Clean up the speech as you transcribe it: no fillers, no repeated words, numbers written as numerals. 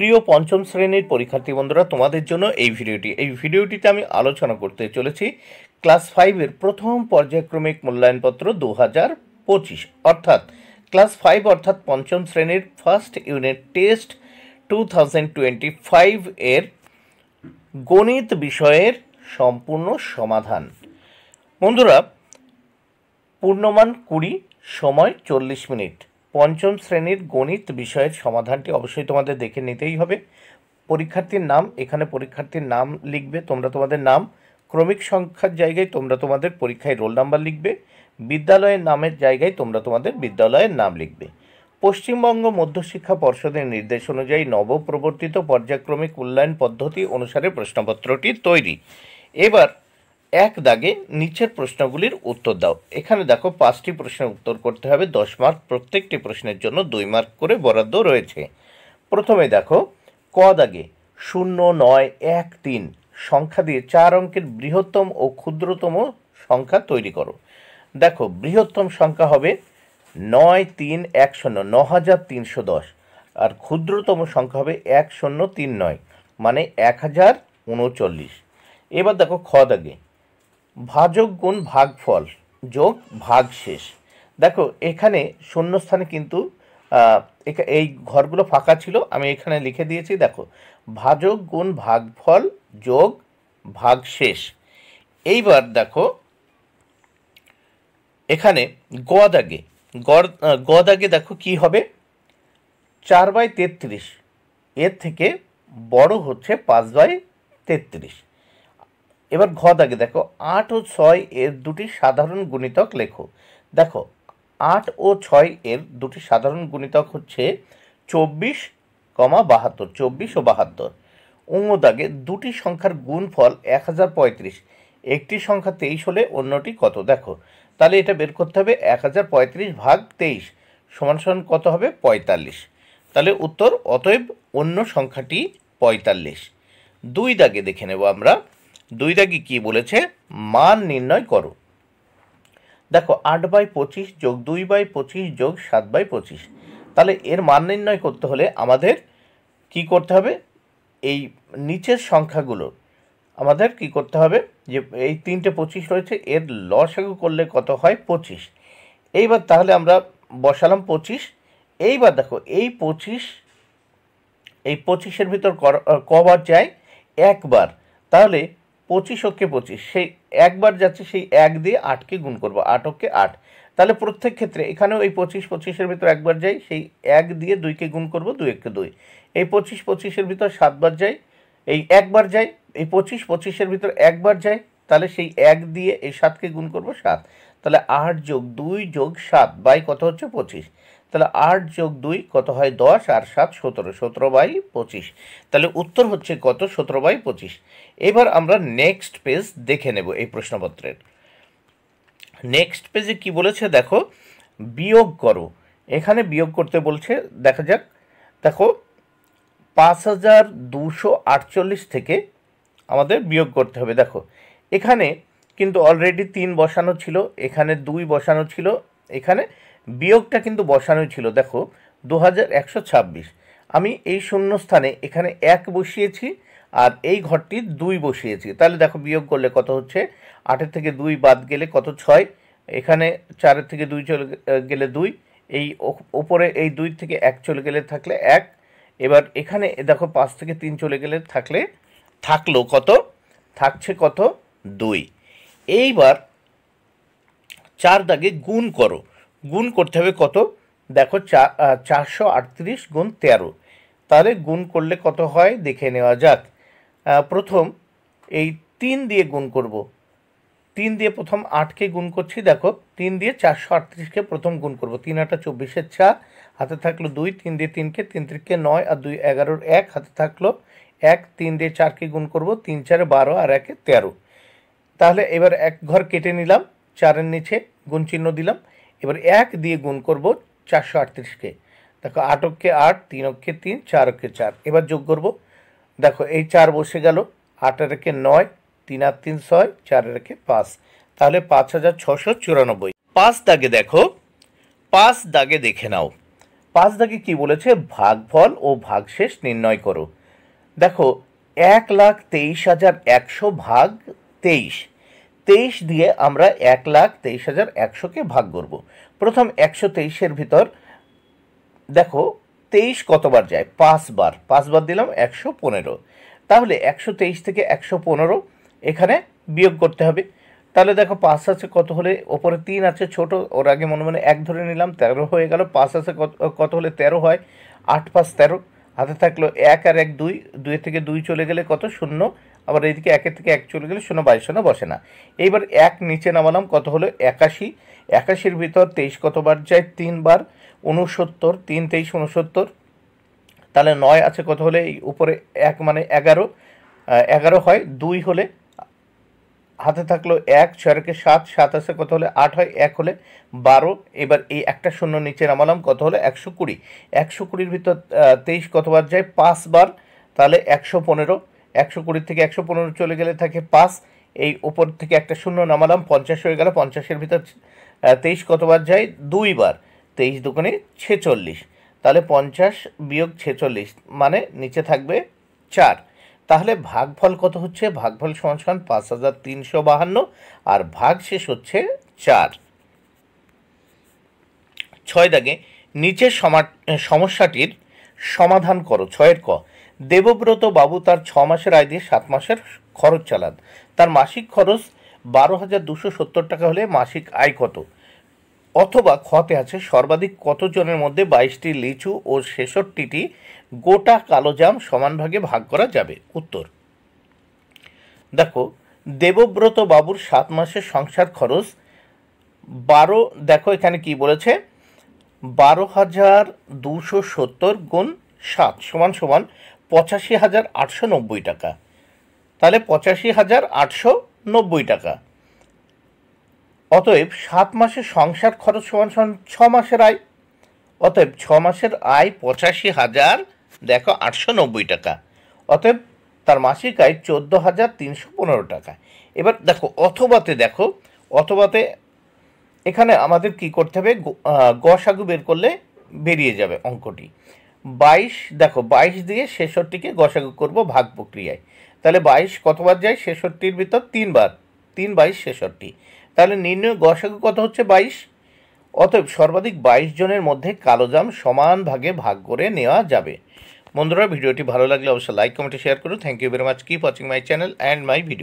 প্রিয় পঞ্চম শ্রেণীর পরীক্ষার্থী বন্ধুরা, তোমাদের জন্য এই ভিডিওটিতে আমি আলোচনা করতে চলেছি ক্লাস 5-এর প্রথম পর্যায়ক্রমিক মূল্যায়নপত্র 2025, অর্থাৎ ক্লাস 5 অর্থাৎ পঞ্চম শ্রেণীর ফার্স্ট ইউনিট টেস্ট 2025 এর গণিত বিষয়ের সম্পূর্ণ সমাধান। বন্ধুরা, পূর্ণমান 20, সময় 40 মিনিট। পঞ্চম শ্রেণীর গণিত বিষয়ের সমাধানটি অবশ্যই তোমাদের দেখে নিতেই হবে। পরীক্ষার্থীর নাম, এখানে পরীক্ষার্থীর নাম লিখবে, তোমরা তোমাদের নাম, ক্রমিক সংখ্যার জায়গায় তোমরা তোমাদের পরীক্ষায় রোল নাম্বার লিখবে, বিদ্যালয়ের নামের জায়গায় তোমরা তোমাদের বিদ্যালয়ের নাম লিখবে। পশ্চিমবঙ্গ মধ্যশিক্ষা পর্ষদের নির্দেশ অনুযায়ী নবপ্রবর্তিত পর্যায়ক্রমিক মূল্যায়ন পদ্ধতি অনুসারে প্রশ্নপত্রটি তৈরি। এবার এক দাগে নিচের প্রশ্নগুলির উত্তর দাও। এখানে দেখো 5টি প্রশ্নের উত্তর করতে হবে, 10 মার্ক। প্রত্যেকটি প্রশ্নের জন্য 2 মার্ক করে বরাদ্দ রয়েছে। প্রথমে দেখো ক দাগে 0, 9, 1, 3 সংখ্যা দিয়ে 4 অঙ্কের বৃহত্তম ও ক্ষুদ্রতম সংখ্যা তৈরি করো। দেখো বৃহত্তম সংখ্যা হবে 9, 3, 1, 0, 9310, আর ক্ষুদ্রতম সংখ্যা হবে 1039, মানে 1039। এবার দেখো খ দাগে ভাজক গুণ ভাগফল যোগ ভাগশেষ। দেখো এখানে শূন্যস্থানে কিন্তু এই ঘরগুলো ফাঁকা ছিল, আমি এখানে লিখে দিয়েছি। দেখো ভাজক গুণ ভাগফল যোগ ভাগশেষ। এইবার দেখো এখানে গ দাগে দেখো কি হবে, 4/33 এর থেকে বড় হচ্ছে 5/33। এবার ঘ দাগে দেখো 8 ও 6 এর দুটি সাধারণ গুণিতক লেখো। দেখো 8 ও 6 এর দুটি সাধারণ গুণিতক হচ্ছে 24, 72, 24 ও 72। অঙ্গ দাগে দুটি সংখ্যার গুণফল 1035, একটি সংখ্যা 23 হলে অন্যটি কত? দেখো তাহলে এটা বের করতে হবে 1035 ভাগ 23 সমান কত হবে? 45। তাহলে উত্তর অতএব অন্য সংখ্যাটি 45। 2 দাগে দেখে নেব আমরা। 2 দাগে কি বলেছে? মান নির্ণয় করো। দেখো 8/25 যোগ 2/25 যোগ 7/25। তাহলে এর মান নির্ণয় করতে হলে আমাদের কি করতে হবে? এই নিচের সংখ্যাগুলো আমাদের কি করতে হবে, যে এই 3টে 25 রয়েছে, এর লসাগু করলে কত হয়? 25। এইবার তাহলে আমরা বসালাম 25। এইবার দেখো এই 25-এর ভিতর কবার যায়? একবার। তাহলে 25 ওকে 25, সেই একবার যাচ্ছে, সেই 1 দিয়ে 8কে গুণ করবো, 8 ওকে 8। তাহলে প্রত্যেক ক্ষেত্রে এখানেও এই 25-25-এর ভিতর একবার যাই, সেই 1 দিয়ে 2কে গুণ করবো, 2 একে 2। এই 25-25-এর ভিতর 7বার যাই, এই একবার যাই। এই 25-25-এর ভিতর একবার যাই, তাহলে সেই 1 দিয়ে এই 7কে গুণ করবো, 7। তাহলে 8 যোগ 2 যোগ 7 বাই কত হচ্ছে? 25। তাহলে 8 যোগ 2 কত হয়? 10, আর 7 17, 17/25। তাহলে উত্তর হচ্ছে কত? 17/25। এবার আমরা নেক্সট পেজ দেখে নেব এই প্রশ্নপত্রের। নেক্সট পেজে কি বলেছে দেখো, বিয়োগ করো। এখানে বিয়োগ করতে বলছে, দেখা যাক। দেখো 5248 থেকে আমাদের বিয়োগ করতে হবে। দেখো এখানে কিন্তু অলরেডি 3 বসানো ছিল, এখানে 2 বসানো ছিল, এখানে বিয়োগটা কিন্তু বসানোই ছিল। দেখো 2126, আমি এই শূন্যস্থানে এখানে 1 বসিয়েছি, আর এই ঘরটি 2 বসিয়েছি। তাহলে দেখো বিয়োগ করলে কত হচ্ছে? 8 থেকে 2 বাদ গেলে কত? 6। এখানে 4 থেকে 2 চলে গেলে 2, এই ওপরে এই 2 থেকে 1 চলে গেলে থাকলে 1। এবার এখানে দেখো 5 থেকে 3 চলে গেলে থাকলো কত? থাকছে কত? 2। এইবার 4 দাগে গুণ করো। গুণ করতে হবে কত? দেখো 438 গুণ 13। তাহলে গুণ করলে কত হয় দেখে নেওয়া যাক। প্রথম এই 3 দিয়ে গুণ করব। 3 দিয়ে প্রথম 8কে গুণ করছি। দেখো 3 দিয়ে 438কে প্রথম গুণ করব। 3 8 24, 4 হাতে থাকলো 2, 3 দিয়ে 3কে, 3 3কে 9, আর 2 11, 1 হাতে থাকলো 1, 3 দিয়ে 4কে গুণ করব, 3 4 12, আর 1 13। তাহলে এবার এক ঘর কেটে নিলাম, 4-এর নিচে গুণ চিহ্ন দিলাম। এবার 1 দিয়ে গুণ করব 438কে। দেখো 8 ওকে 8, 3 ওকে 3, 4 ওকে 4। এবার যোগ করব। দেখো এই 4 বসে গেল, 8 আর 1 9, 3 আর 3 6, 4 আর 1 5। তাহলে 5694। 5 দাগে দেখো, 5 দাগে দেখে নাও। 5 দাগে কি বলেছে, ভাগফল ও ভাগশেষ নির্ণয় করো। দেখো 1,23,100 ভাগ 23, 23 দিয়ে আমরা 1,23,100কে ভাগ করব। প্রথম 123-এর ভিতর দেখো 23 কতবার যায়, 5 বার, 5 বার দিলাম 115। তাহলে 123 থেকে 115 এখানে বিয়োগ করতে হবে। তাহলে দেখো 5 আছে কত হলে, ওপরে 3 আছে ছোট, ওর আগে মনে মনে 1 ধরে নিলাম, 13 হয়ে গেল। 5 আছে কত হলে 13 হয়, 8 5 13, হাতে থাকলো 1 আর 1 2, 2 থেকে 2 চলে গেলে কত, 0। আবার এইদিকে 1 থেকে 1 চলে গেলে 0, 22 বসে না। এইবার 1 নিচে নামালাম, কত হলো 81। 81-র ভিতর 23 কতবার যায়, 3 বার, 69, 3 23 69। তাহলে 9 আছে কত হলে, এই উপরে 1 মানে 11, 11 হয়, 2 হলে হাতে থাকলো 1, 6 7, 7 আছে কত হলে 8 হয়, 1 হলে 12। এবার এই একটা শূন্য নিচে নামালাম, কত হলে 120। 120-র ভিতর 23 কতবার যায়, 5 বার, তাহলে 115। 120 থেকে 115 চলে গেলে থাকে 5, এই উপর থেকে একটা শূন্য নামালাম, 50 হয়ে গেল। 50-এর ভিতর 23 কতবার যায়, 2 বার, 23 দুগুণে 46। তাহলে 50 বিয়োগ 46 মানে নিচে থাকবে 4। তাহলে ভাগফল কত হচ্ছে, ভাগফল সমান সমান 5,352 আর ভাগশেষ হচ্ছে 4। 6 দাগে নিচের সমস্যাটির সমাধান করো। 6-এর ক, দেবব্রত বাবু তার 6 মাসের আয় দিয়ে 7 মাসের খরচ চালান। তার মাসিক খরচ 12,270 টাকা হলে মাসিক আয় কত? অথবা খতে আছে সর্বাধিক কতজনের মধ্যে 22টি লিচু ও 66টি গোটা কালোজাম সমান ভাগে ভাগ করা যাবে? উত্তর, দেখো দেবব্রত বাবুর 7 মাসের সংসার খরচ 12, দেখো এখানে কি বলেছে, 12,270 গুণ 7 সমান সমান 85,890 টাকা। তাহলে 85,890 টাকা। অতএব 7 মাসের সংসার খরচ সমান সমান 6 মাসের আয়। অতএব 6 মাসের আয় 85,000, দেখো 890 টাকা। অতএব তার মাসিক আয় 14,315 টাকা। এবার দেখো অথবাতে এখানে আমাদের কি করতে হবে, গসাগু বের করলে বেরিয়ে যাবে অঙ্কটি। 22, দেখো 22 দিয়ে 66কে গসাগু করব ভাগ প্রক্রিয়ায়। তাহলে 22 কতবার যায়, 66-র ভিতর 3 বার, 3 22 66। তাহলে নির্ণয় গসাগু কত হচ্ছে, 22। অতএব সর্বাধিক 22 জনের মধ্যে কালোজাম সমান ভাগে ভাগ করে নেওয়া যাবে। বন্ধুরা, ভিডিওটি ভালো লাগলে অবশ্যই লাইক কমেন্ট শেয়ার করুন। Thank you very much. Keep watching my channel and my video.